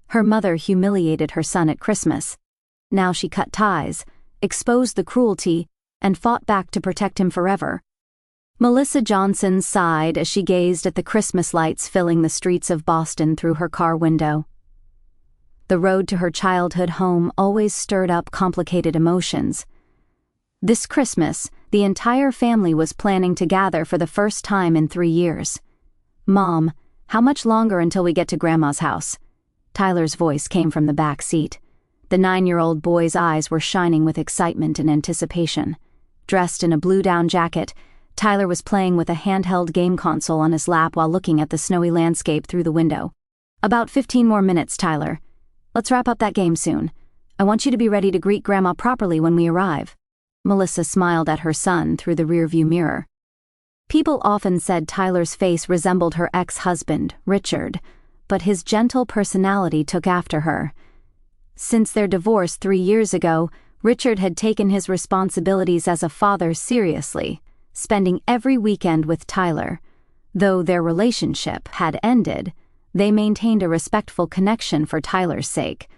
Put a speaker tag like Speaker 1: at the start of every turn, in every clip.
Speaker 1: Her mother humiliated her son at Christmas. Now she cut ties, exposed the cruelty, and fought back to protect him forever. Melissa Johnson sighed as she gazed at the Christmas lights filling the streets of Boston through her car window. The road to her childhood home always stirred up complicated emotions. This Christmas, the entire family was planning to gather for the first time in 3 years. "Mom, how much longer until we get to Grandma's house?" Tyler's voice came from the back seat. The 9-year-old boy's eyes were shining with excitement and anticipation. Dressed in a blue down jacket, Tyler was playing with a handheld game console on his lap while looking at the snowy landscape through the window. "About 15 more minutes, Tyler. Let's wrap up that game soon. I want you to be ready to greet Grandma properly when we arrive." Melissa smiled at her son through the rearview mirror. People often said Tyler's face resembled her ex-husband, Richard, but his gentle personality took after her. Since their divorce 3 years ago, Richard had taken his responsibilities as a father seriously, spending every weekend with Tyler. Though their relationship had ended, they maintained a respectful connection for Tyler's sake.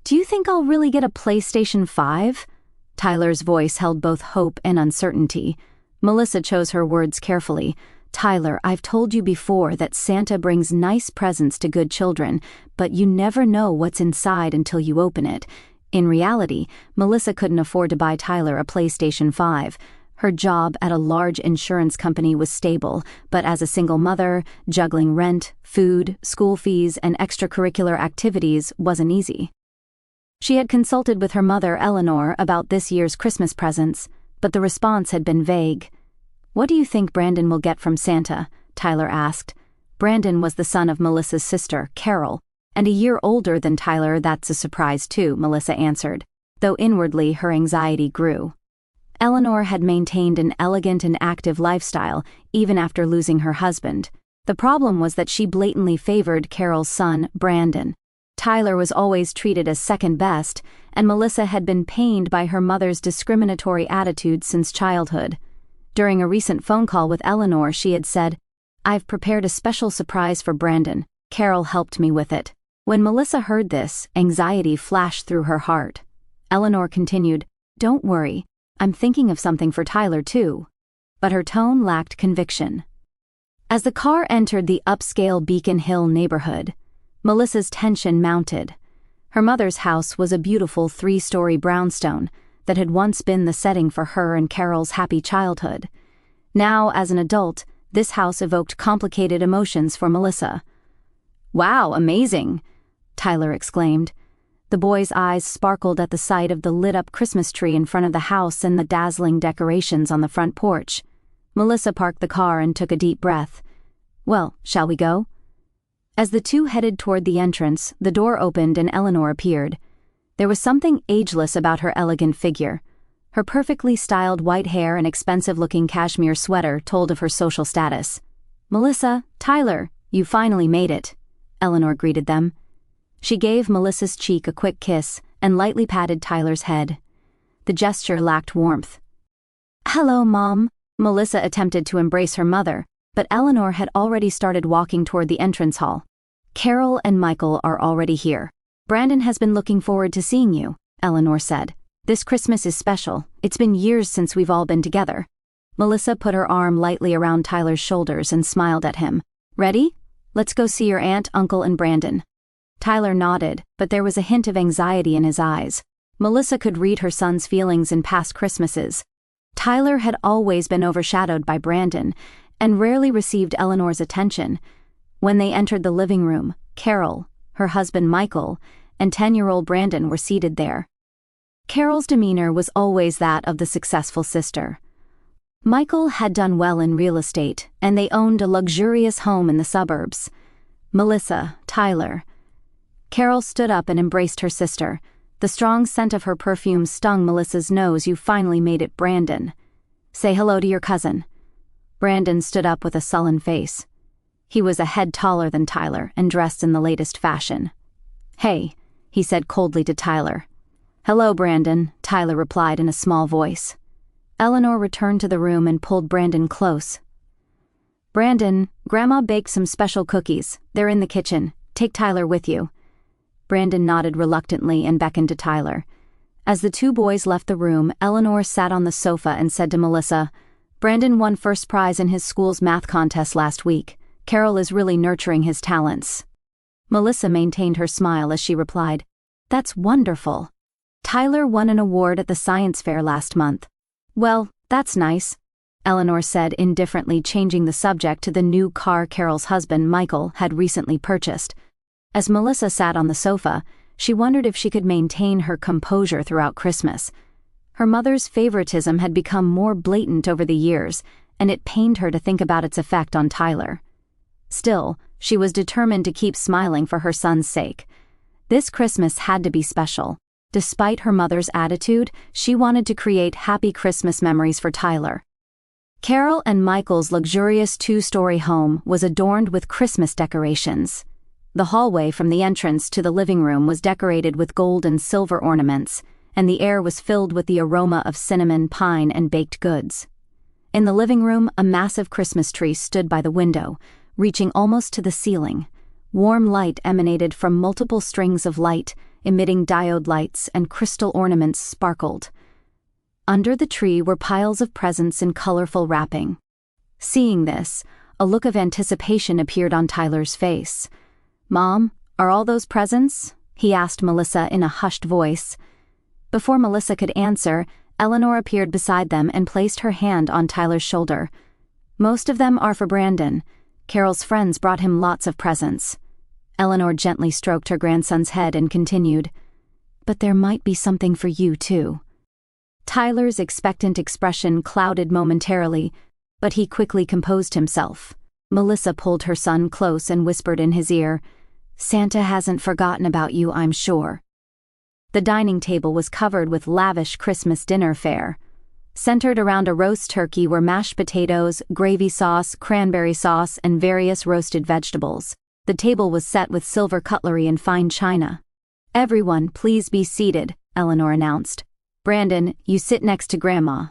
Speaker 1: "Do you think I'll really get a PlayStation 5? Tyler's voice held both hope and uncertainty. Melissa chose her words carefully. "Tyler, I've told you before that Santa brings nice presents to good children, but you never know what's inside until you open it." In reality, Melissa couldn't afford to buy Tyler a PlayStation 5. Her job at a large insurance company was stable, but as a single mother, juggling rent, food, school fees, and extracurricular activities wasn't easy. She had consulted with her mother, Eleanor, about this year's Christmas presents, but the response had been vague. "What do you think Brandon will get from Santa?" Tyler asked. Brandon was the son of Melissa's sister, Carol, and a year older than Tyler. "That's a surprise too," Melissa answered, though inwardly her anxiety grew. Eleanor had maintained an elegant and active lifestyle, even after losing her husband. The problem was that she blatantly favored Carol's son, Brandon. Tyler was always treated as second best, and Melissa had been pained by her mother's discriminatory attitude since childhood. During a recent phone call with Eleanor, she had said, "I've prepared a special surprise for Brandon. Carol helped me with it." When Melissa heard this, anxiety flashed through her heart. Eleanor continued, "Don't worry, I'm thinking of something for Tyler too." But her tone lacked conviction. As the car entered the upscale Beacon Hill neighborhood, Melissa's tension mounted. Her mother's house was a beautiful 3-story brownstone that had once been the setting for her and Carol's happy childhood. Now, as an adult, this house evoked complicated emotions for Melissa. "Wow, amazing!" Tyler exclaimed. The boy's eyes sparkled at the sight of the lit-up Christmas tree in front of the house and the dazzling decorations on the front porch. Melissa parked the car and took a deep breath. "Well, shall we go?" As the two headed toward the entrance, the door opened and Eleanor appeared. There was something ageless about her elegant figure. Her perfectly styled white hair and expensive-looking cashmere sweater told of her social status. "Melissa, Tyler, you finally made it," Eleanor greeted them. She gave Melissa's cheek a quick kiss and lightly patted Tyler's head. The gesture lacked warmth. "Hello, Mom." Melissa attempted to embrace her mother, but Eleanor had already started walking toward the entrance hall. "Carol and Michael are already here. Brandon has been looking forward to seeing you," Eleanor said. "This Christmas is special. It's been years since we've all been together." Melissa put her arm lightly around Tyler's shoulders and smiled at him. "Ready? Let's go see your aunt, uncle, and Brandon." Tyler nodded, but there was a hint of anxiety in his eyes. Melissa could read her son's feelings in past Christmases. Tyler had always been overshadowed by Brandon, and rarely received Eleanor's attention. When they entered the living room, Carol, her husband Michael, and 10-year-old Brandon were seated there. Carol's demeanor was always that of the successful sister. Michael had done well in real estate, and they owned a luxurious home in the suburbs. Melissa, Tyler. Carol stood up and embraced her sister. The strong scent of her perfume stung Melissa's nose. "You finally made it, Brandon. Say hello to your cousin." Brandon stood up with a sullen face. He was a head taller than Tyler and dressed in the latest fashion. "Hey," he said coldly to Tyler. "Hello, Brandon," Tyler replied in a small voice. Eleanor returned to the room and pulled Brandon close. "Brandon, Grandma baked some special cookies. They're in the kitchen. Take Tyler with you." Brandon nodded reluctantly and beckoned to Tyler. As the two boys left the room, Eleanor sat on the sofa and said to Melissa, "Brandon won first prize in his school's math contest last week. Carol is really nurturing his talents." Melissa maintained her smile as she replied, "That's wonderful. Tyler won an award at the science fair last month." "Well, that's nice," Eleanor said indifferently, changing the subject to the new car Carol's husband, Michael, had recently purchased. As Melissa sat on the sofa, she wondered if she could maintain her composure throughout Christmas. Her mother's favoritism had become more blatant over the years, and it pained her to think about its effect on Tyler. Still, she was determined to keep smiling for her son's sake. This Christmas had to be special. Despite her mother's attitude, she wanted to create happy Christmas memories for Tyler. Carol and Michael's luxurious two-story home was adorned with Christmas decorations. The hallway from the entrance to the living room was decorated with gold and silver ornaments, and the air was filled with the aroma of cinnamon, pine, and baked goods. In the living room, a massive Christmas tree stood by the window, reaching almost to the ceiling. Warm light emanated from multiple strings of light, emitting diode lights, and crystal ornaments sparkled. Under the tree were piles of presents in colorful wrapping. Seeing this, a look of anticipation appeared on Tyler's face. "Mom, are all those presents?" he asked Melissa in a hushed voice. Before Melissa could answer, Eleanor appeared beside them and placed her hand on Tyler's shoulder. "Most of them are for Brandon. Carol's friends brought him lots of presents." Eleanor gently stroked her grandson's head and continued, "But there might be something for you, too." Tyler's expectant expression clouded momentarily, but he quickly composed himself. Melissa pulled her son close and whispered in his ear, "Santa hasn't forgotten about you, I'm sure." The dining table was covered with lavish Christmas dinner fare. Centered around a roast turkey were mashed potatoes, gravy sauce, cranberry sauce, and various roasted vegetables. The table was set with silver cutlery and fine china. "Everyone, please be seated," Eleanor announced. "Brandon, you sit next to Grandma."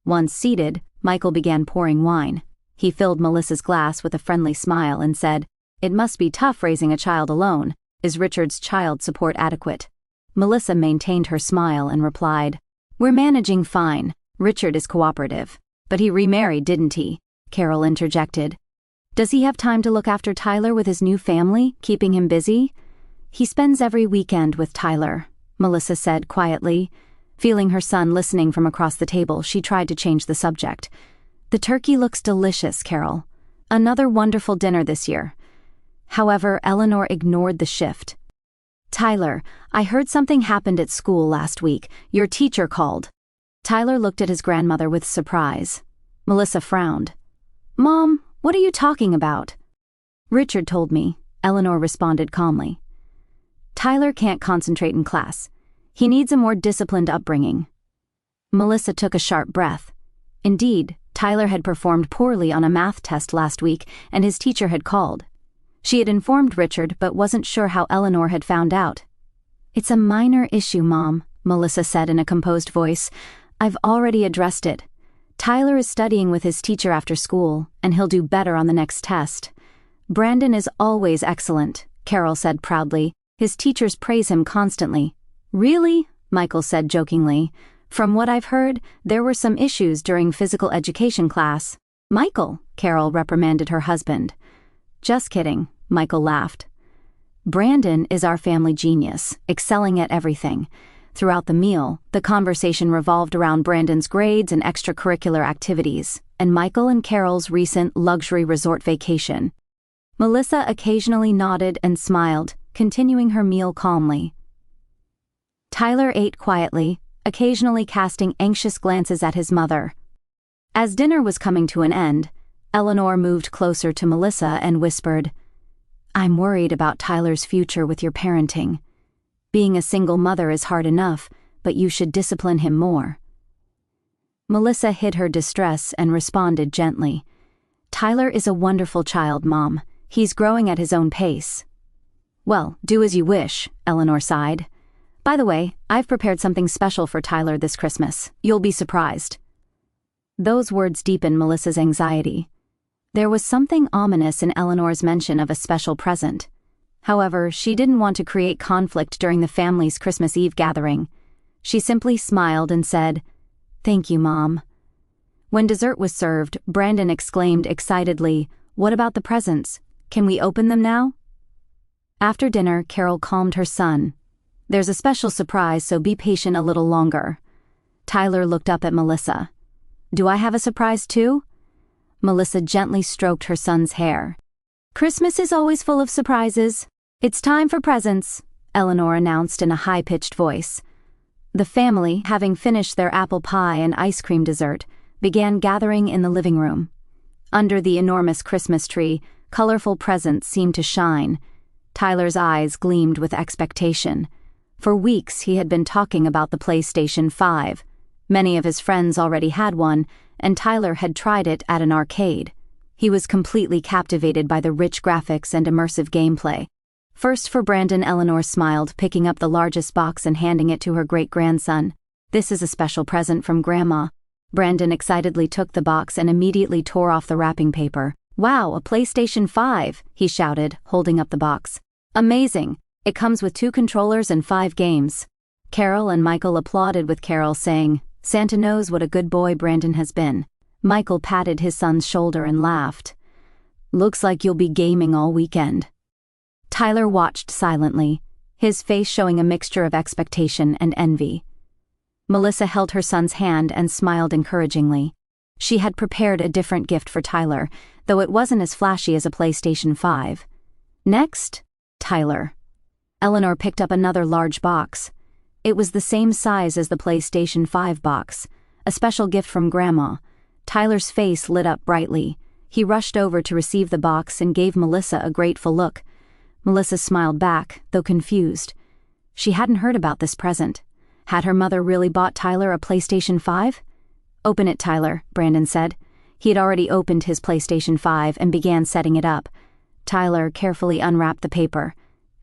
Speaker 1: Once seated, Michael began pouring wine. He filled Melissa's glass with a friendly smile and said, "It must be tough raising a child alone. Is Richard's child support adequate?" Melissa maintained her smile and replied, "We're managing fine. Richard is cooperative." "But he remarried, didn't he?" Carol interjected. "Does he have time to look after Tyler with his new family, keeping him busy?" "He spends every weekend with Tyler," Melissa said quietly. Feeling her son listening from across the table, she tried to change the subject. "The turkey looks delicious, Carol. Another wonderful dinner this year." However, Eleanor ignored the shift. "Tyler, I heard something happened at school last week. Your teacher called." Tyler looked at his grandmother with surprise. Melissa frowned. "Mom, what are you talking about?" "Richard told me," Eleanor responded calmly. "Tyler can't concentrate in class. He needs a more disciplined upbringing." Melissa took a sharp breath. Indeed, Tyler had performed poorly on a math test last week, and his teacher had called. She had informed Richard but wasn't sure how Eleanor had found out. "It's a minor issue, Mom," Melissa said in a composed voice. "I've already addressed it. Tyler is studying with his teacher after school, and he'll do better on the next test." "Brandon is always excellent," Carol said proudly. "His teachers praise him constantly." "Really?" Michael said jokingly. "From what I've heard, there were some issues during physical education class." "Michael," Carol reprimanded her husband. "Just kidding," Michael laughed. "Brandon is our family genius, excelling at everything." Throughout the meal, the conversation revolved around Brandon's grades and extracurricular activities, and Michael and Carol's recent luxury resort vacation. Melissa occasionally nodded and smiled, continuing her meal calmly. Tyler ate quietly, occasionally casting anxious glances at his mother. As dinner was coming to an end, Eleanor moved closer to Melissa and whispered, "I'm worried about Tyler's future with your parenting. Being a single mother is hard enough, but you should discipline him more." Melissa hid her distress and responded gently, "Tyler is a wonderful child, Mom. He's growing at his own pace." "Well, do as you wish," Eleanor sighed. "By the way, I've prepared something special for Tyler this Christmas. You'll be surprised." Those words deepened Melissa's anxiety. There was something ominous in Eleanor's mention of a special present. However, she didn't want to create conflict during the family's Christmas Eve gathering. She simply smiled and said, "Thank you, Mom." When dessert was served, Brandon exclaimed excitedly, "What about the presents? Can we open them now?" After dinner, Carol calmed her son. "There's a special surprise, so be patient a little longer." Tyler looked up at Melissa. "Do I have a surprise too?" Melissa gently stroked her son's hair. "Christmas is always full of surprises. It's time for presents," Eleanor announced in a high-pitched voice. The family, having finished their apple pie and ice cream dessert, began gathering in the living room. Under the enormous Christmas tree, colorful presents seemed to shine. Tyler's eyes gleamed with expectation. For weeks he had been talking about the PlayStation 5. Many of his friends already had one, and Tyler had tried it at an arcade. He was completely captivated by the rich graphics and immersive gameplay. First for Brandon, Eleanor smiled, picking up the largest box and handing it to her great-grandson. "This is a special present from Grandma." Brandon excitedly took the box and immediately tore off the wrapping paper. "Wow, a PlayStation 5, he shouted, holding up the box. "Amazing. It comes with 2 controllers and 5 games." Carol and Michael applauded with Carol saying, "Santa knows what a good boy Brandon has been." Michael patted his son's shoulder and laughed. "Looks like you'll be gaming all weekend." Tyler watched silently, his face showing a mixture of expectation and envy. Melissa held her son's hand and smiled encouragingly. She had prepared a different gift for Tyler, though it wasn't as flashy as a PlayStation 5. "Next, Tyler." Eleanor picked up another large box. It was the same size as the PlayStation 5 box, a special gift from Grandma. Tyler's face lit up brightly. He rushed over to receive the box and gave Melissa a grateful look. Melissa smiled back, though confused. She hadn't heard about this present. Had her mother really bought Tyler a PlayStation 5? "Open it, Tyler," Brandon said. He had already opened his PlayStation 5 and began setting it up. Tyler carefully unwrapped the paper.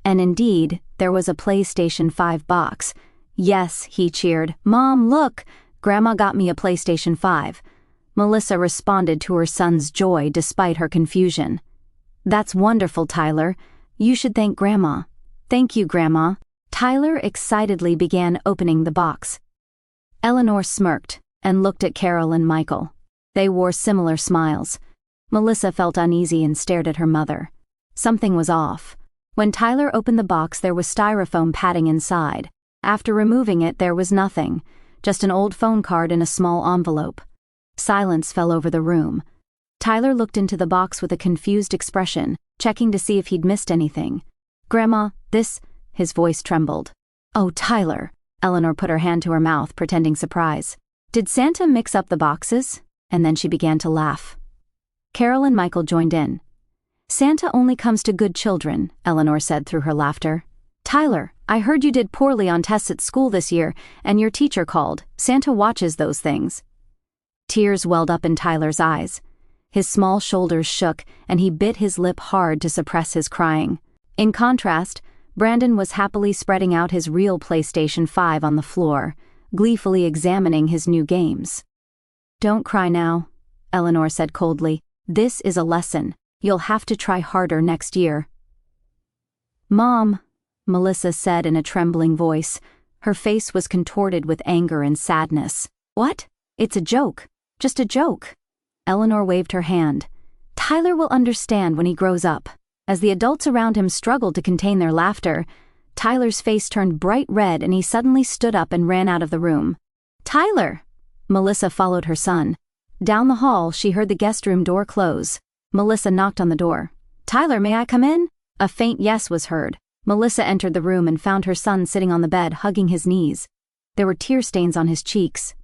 Speaker 1: And indeed, there was a PlayStation 5 box. "Yes," he cheered. "Mom, look! Grandma got me a PlayStation 5. Melissa responded to her son's joy despite her confusion. "That's wonderful, Tyler. You should thank Grandma." "Thank you, Grandma." Tyler excitedly began opening the box. Eleanor smirked and looked at Carol and Michael. They wore similar smiles. Melissa felt uneasy and stared at her mother. Something was off. When Tyler opened the box, there was styrofoam padding inside. After removing it, there was nothing, just an old phone card in a small envelope. Silence fell over the room. Tyler looked into the box with a confused expression, checking to see if he'd missed anything. "Grandma, this..." His voice trembled. "Oh, Tyler." Eleanor put her hand to her mouth, pretending surprise. "Did Santa mix up the boxes?" And then she began to laugh. Carol and Michael joined in. "Santa only comes to good children," Eleanor said through her laughter. "Tyler, I heard you did poorly on tests at school this year, and your teacher called. Santa watches those things." Tears welled up in Tyler's eyes. His small shoulders shook, and he bit his lip hard to suppress his crying. In contrast, Brandon was happily spreading out his real PlayStation 5 on the floor, gleefully examining his new games. "Don't cry now," Eleanor said coldly. "This is a lesson. You'll have to try harder next year." "Mom," Melissa said in a trembling voice. Her face was contorted with anger and sadness. "What? It's a joke. Just a joke." Eleanor waved her hand. "Tyler will understand when he grows up." As the adults around him struggled to contain their laughter, Tyler's face turned bright red and he suddenly stood up and ran out of the room. "Tyler!" Melissa followed her son. Down the hall, she heard the guest room door close. Melissa knocked on the door. "Tyler, may I come in?" A faint yes was heard. Melissa entered the room and found her son sitting on the bed, hugging his knees. There were tear stains on his cheeks.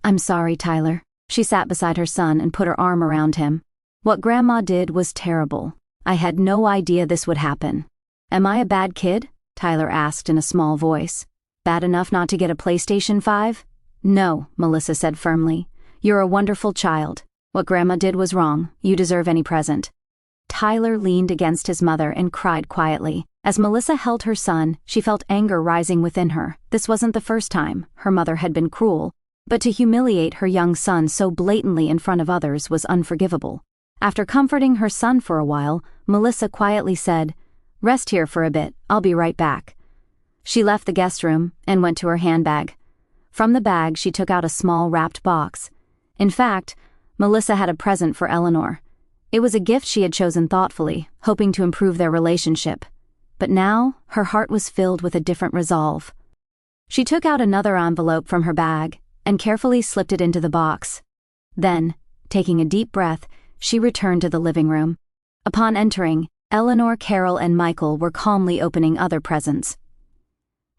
Speaker 1: "I'm sorry, Tyler." She sat beside her son and put her arm around him. "What Grandma did was terrible. I had no idea this would happen." "Am I a bad kid?" Tyler asked in a small voice. "Bad enough not to get a PlayStation 5? "No," Melissa said firmly. "You're a wonderful child. What Grandma did was wrong. You deserve any present." Tyler leaned against his mother and cried quietly. As Melissa held her son, she felt anger rising within her. This wasn't the first time her mother had been cruel, but to humiliate her young son so blatantly in front of others was unforgivable. After comforting her son for a while, Melissa quietly said, Rest here for a bit, I'll be right back." She left the guest room and went to her handbag. From the bag, she took out a small wrapped box. In fact, Melissa had a present for Eleanor. It was a gift she had chosen thoughtfully, hoping to improve their relationship. But now, her heart was filled with a different resolve. She took out another envelope from her bag and carefully slipped it into the box. Then, taking a deep breath, she returned to the living room. Upon entering, Eleanor, Carol, and Michael were calmly opening other presents.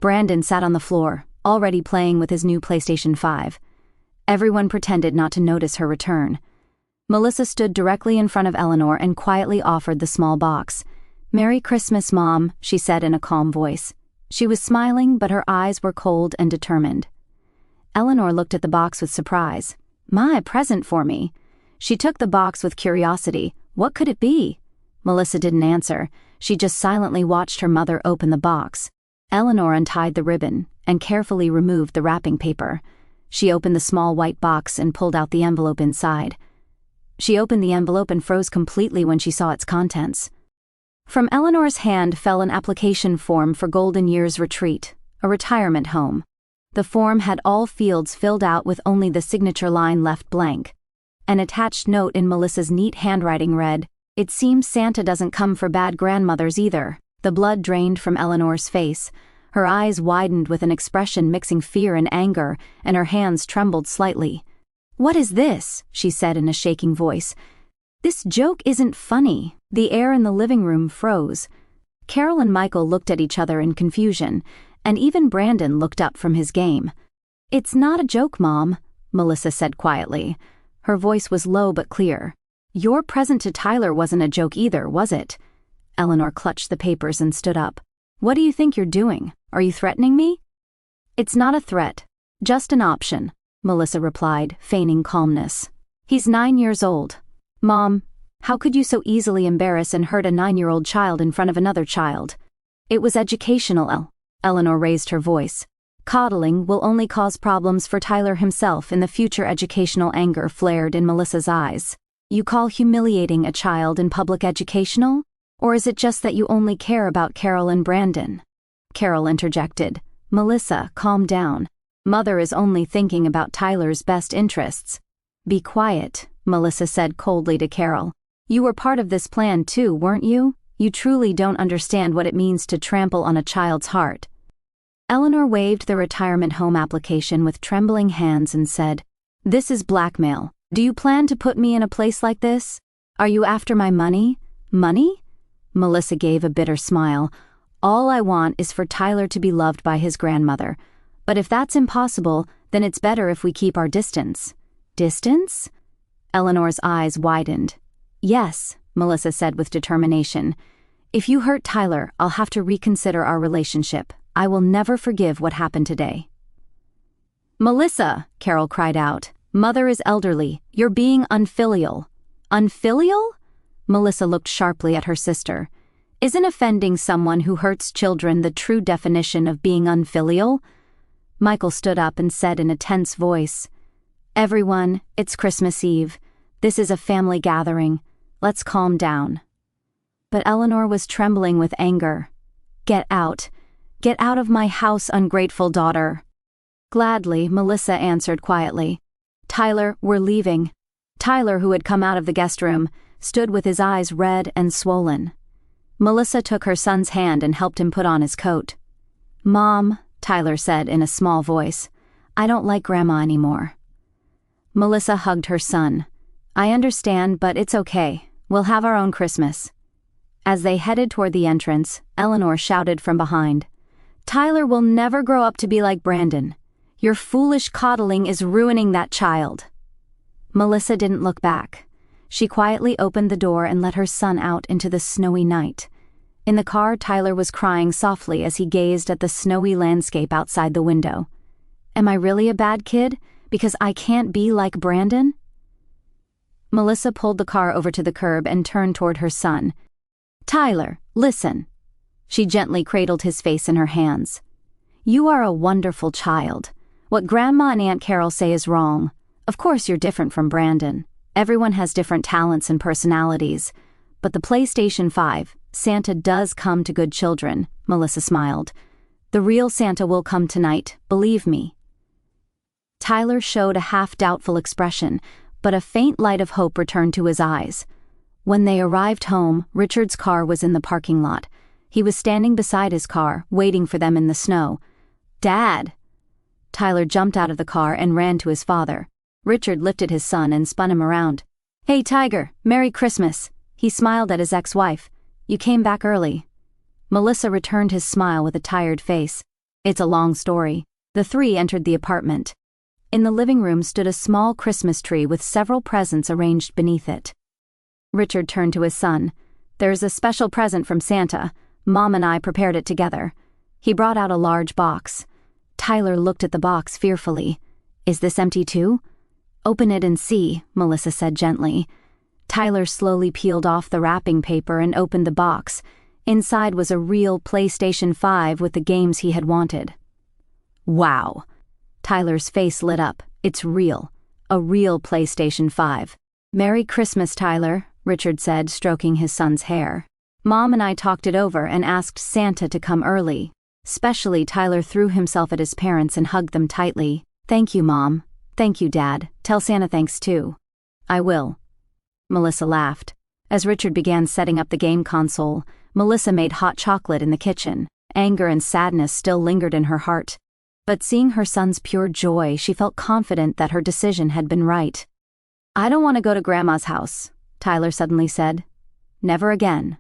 Speaker 1: Brandon sat on the floor, already playing with his new PlayStation 5. Everyone pretended not to notice her return. Melissa stood directly in front of Eleanor and quietly offered the small box. "Merry Christmas, Mom," she said in a calm voice. She was smiling, but her eyes were cold and determined. Eleanor looked at the box with surprise. "My, present for me." She took the box with curiosity. What could it be? Melissa didn't answer. She just silently watched her mother open the box. Eleanor untied the ribbon and carefully removed the wrapping paper. She opened the small white box and pulled out the envelope inside. She opened the envelope and froze completely when she saw its contents. From Eleanor's hand fell an application form for Golden Years Retreat, a retirement home. The form had all fields filled out with only the signature line left blank. An attached note in Melissa's neat handwriting read, "It seems Santa doesn't come for bad grandmothers either." The blood drained from Eleanor's face. Her eyes widened with an expression mixing fear and anger, and her hands trembled slightly. "What is this?" she said in a shaking voice. "This joke isn't funny." The air in the living room froze. Carol and Michael looked at each other in confusion, and even Brandon looked up from his game. "It's not a joke, Mom," Melissa said quietly. Her voice was low but clear. "Your present to Tyler wasn't a joke either, was it?" Eleanor clutched the papers and stood up. "What do you think you're doing? Are you threatening me?" "It's not a threat, just an option," Melissa replied, feigning calmness. "He's 9 years old. Mom, how could you so easily embarrass and hurt a 9-year-old child in front of another child?" "It was educational," Eleanor raised her voice. "Coddling will only cause problems for Tyler himself in the future." Educational anger flared in Melissa's eyes. "You call humiliating a child in public educational? Or is it just that you only care about Carol and Brandon?" Carol interjected. "Melissa, calm down. Mother is only thinking about Tyler's best interests." "Be quiet," Melissa said coldly to Carol. "You were part of this plan too, weren't you? You truly don't understand what it means to trample on a child's heart." Eleanor waved the retirement home application with trembling hands and said, "This is blackmail. Do you plan to put me in a place like this? Are you after my money?" "Money?" Melissa gave a bitter smile. "All I want is for Tyler to be loved by his grandmother. But if that's impossible, then it's better if we keep our distance." "Distance?" Eleanor's eyes widened. "Yes," Melissa said with determination. "If you hurt Tyler, I'll have to reconsider our relationship. I will never forgive what happened today." "Melissa," Carol cried out, "Mother is elderly. You're being unfilial." "Unfilial?" Melissa looked sharply at her sister. "Isn't offending someone who hurts children the true definition of being unfilial?" Michael stood up and said in a tense voice, "Everyone, it's Christmas Eve. This is a family gathering. Let's calm down." But Eleanor was trembling with anger. "Get out. Get out of my house, ungrateful daughter." Gladly, Melissa answered quietly, "Tyler, we're leaving." Tyler, who had come out of the guest room, stood with his eyes red and swollen. Melissa took her son's hand and helped him put on his coat. "Mom," Tyler said in a small voice, "I don't like Grandma anymore." Melissa hugged her son. "I understand, but it's okay. We'll have our own Christmas." As they headed toward the entrance, Eleanor shouted from behind, "Tyler will never grow up to be like Brandon. Your foolish coddling is ruining that child." Melissa didn't look back. She quietly opened the door and let her son out into the snowy night. In the car, Tyler was crying softly as he gazed at the snowy landscape outside the window. "Am I really a bad kid? Because I can't be like Brandon?" Melissa pulled the car over to the curb and turned toward her son. "Tyler, listen." She gently cradled his face in her hands. "You are a wonderful child. What Grandma and Aunt Carol say is wrong. Of course you're different from Brandon. Everyone has different talents and personalities. But the PlayStation 5, Santa does come to good children, Melissa smiled. The real Santa will come tonight, believe me. Tyler showed a half-doubtful expression, but a faint light of hope returned to his eyes. When they arrived home, Richard's car was in the parking lot. He was standing beside his car, waiting for them in the snow. "Dad!" Tyler jumped out of the car and ran to his father. Richard lifted his son and spun him around. "Hey, Tiger, Merry Christmas!" He smiled at his ex-wife. "You came back early." Melissa returned his smile with a tired face. "It's a long story." The three entered the apartment. In the living room stood a small Christmas tree with several presents arranged beneath it. Richard turned to his son. "There's a special present from Santa. Mom and I prepared it together." He brought out a large box. Tyler looked at the box fearfully. "Is this empty too?" "Open it and see," Melissa said gently. Tyler slowly peeled off the wrapping paper and opened the box. Inside was a real PlayStation 5 with the games he had wanted. "Wow." Tyler's face lit up. "It's real. A real PlayStation 5. "Merry Christmas, Tyler," Richard said, stroking his son's hair. "Mom and I talked it over and asked Santa to come early." Especially Tyler threw himself at his parents and hugged them tightly. "Thank you, Mom. Thank you, Dad. Tell Santa thanks too." "I will." Melissa laughed. As Richard began setting up the game console, Melissa made hot chocolate in the kitchen. Anger and sadness still lingered in her heart. But seeing her son's pure joy, she felt confident that her decision had been right. "I don't want to go to Grandma's house," Tyler suddenly said. "Never again."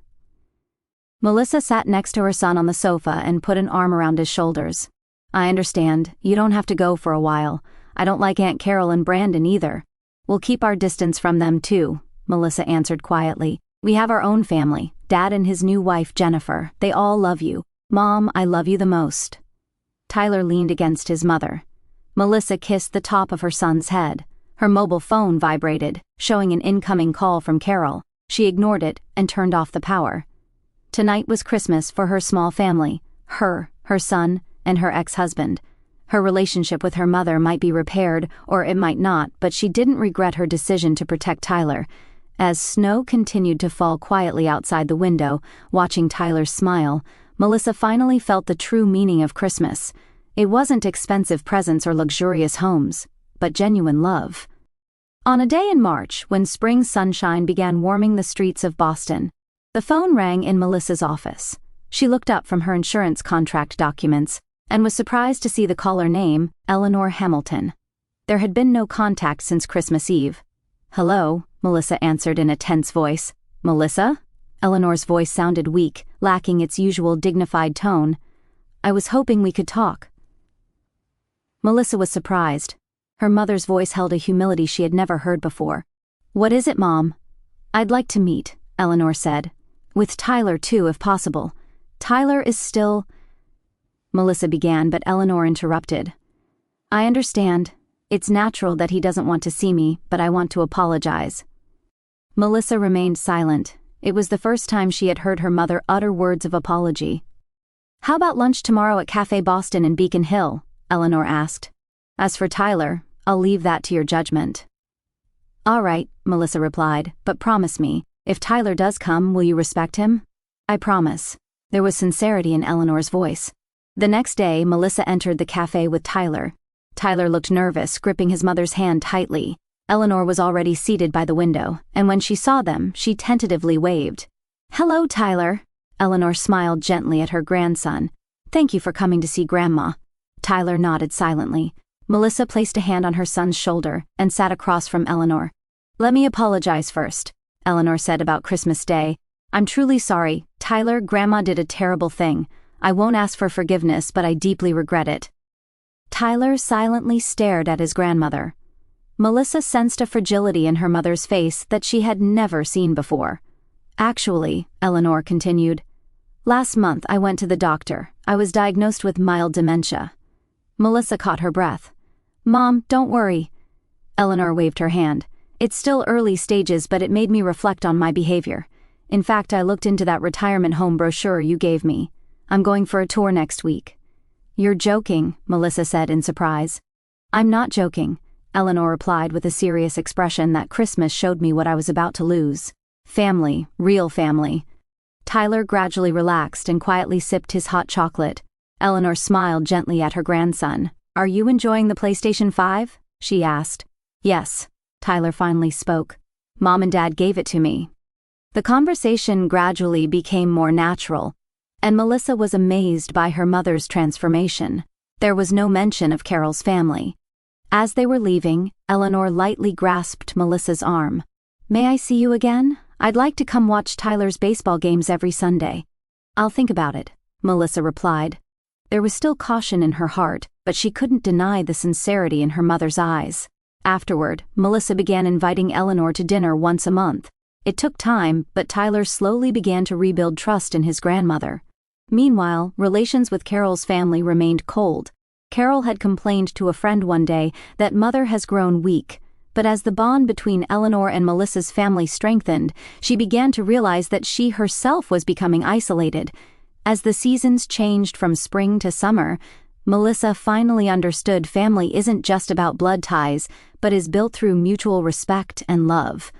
Speaker 1: Melissa sat next to her son on the sofa and put an arm around his shoulders. "I understand. You don't have to go for a while. I don't like Aunt Carol and Brandon either. We'll keep our distance from them too," Melissa answered quietly. "We have our own family. Dad and his new wife, Jennifer. They all love you. Mom, I love you the most." Tyler leaned against his mother. Melissa kissed the top of her son's head. Her mobile phone vibrated, showing an incoming call from Carol. She ignored it and turned off the power. Tonight was Christmas for her small family, her son, and her ex-husband. Her relationship with her mother might be repaired, or it might not, but she didn't regret her decision to protect Tyler. As snow continued to fall quietly outside the window, watching Tyler smile, Melissa finally felt the true meaning of Christmas. It wasn't expensive presents or luxurious homes, but genuine love. On a day in March, when spring sunshine began warming the streets of Boston, the phone rang in Melissa's office. She looked up from her insurance contract documents and was surprised to see the caller name, Eleanor Hamilton. There had been no contact since Christmas Eve. "Hello," Melissa answered in a tense voice. "Melissa?" Eleanor's voice sounded weak, lacking its usual dignified tone. "I was hoping we could talk." Melissa was surprised. Her mother's voice held a humility she had never heard before. "What is it, Mom?" "I'd like to meet," Eleanor said. "With Tyler, too, if possible. Tyler is still—" Melissa began, but Eleanor interrupted. "I understand. It's natural that he doesn't want to see me, but I want to apologize." Melissa remained silent. It was the first time she had heard her mother utter words of apology. "How about lunch tomorrow at Cafe Boston in Beacon Hill?" Eleanor asked. "As for Tyler, I'll leave that to your judgment." "All right," Melissa replied, "but promise me, if Tyler does come, will you respect him?" "I promise." There was sincerity in Eleanor's voice. The next day, Melissa entered the cafe with Tyler. Tyler looked nervous, gripping his mother's hand tightly. Eleanor was already seated by the window, and when she saw them, she tentatively waved. "Hello, Tyler." Eleanor smiled gently at her grandson. "Thank you for coming to see Grandma." Tyler nodded silently. Melissa placed a hand on her son's shoulder and sat across from Eleanor. "Let me apologize first," Eleanor said about Christmas Day. "I'm truly sorry. Tyler, Grandma did a terrible thing. I won't ask for forgiveness, but I deeply regret it." Tyler silently stared at his grandmother. Melissa sensed a fragility in her mother's face that she had never seen before. "Actually," Eleanor continued, "last month I went to the doctor. I was diagnosed with mild dementia." Melissa caught her breath. "Mom, don't worry." Eleanor waved her hand. "It's still early stages, but it made me reflect on my behavior. In fact, I looked into that retirement home brochure you gave me. I'm going for a tour next week." "You're joking," Melissa said in surprise. "I'm not joking," Eleanor replied with a serious expression that Christmas showed me what I was about to lose. Family, real family. Tyler gradually relaxed and quietly sipped his hot chocolate. Eleanor smiled gently at her grandson. "Are you enjoying the PlayStation 5?" she asked. "Yes," Tyler finally spoke. "Mom and Dad gave it to me." The conversation gradually became more natural, and Melissa was amazed by her mother's transformation. There was no mention of Carol's family. As they were leaving, Eleanor lightly grasped Melissa's arm. "May I see you again? I'd like to come watch Tyler's baseball games every Sunday." "I'll think about it," Melissa replied. There was still caution in her heart, but she couldn't deny the sincerity in her mother's eyes. Afterward, Melissa began inviting Eleanor to dinner once a month. It took time, but Tyler slowly began to rebuild trust in his grandmother. Meanwhile, relations with Carol's family remained cold. Carol had complained to a friend one day that Mother has grown weak, but as the bond between Eleanor and Melissa's family strengthened, she began to realize that she herself was becoming isolated. As the seasons changed from spring to summer, Melissa finally understood family isn't just about blood ties, but is built through mutual respect and love.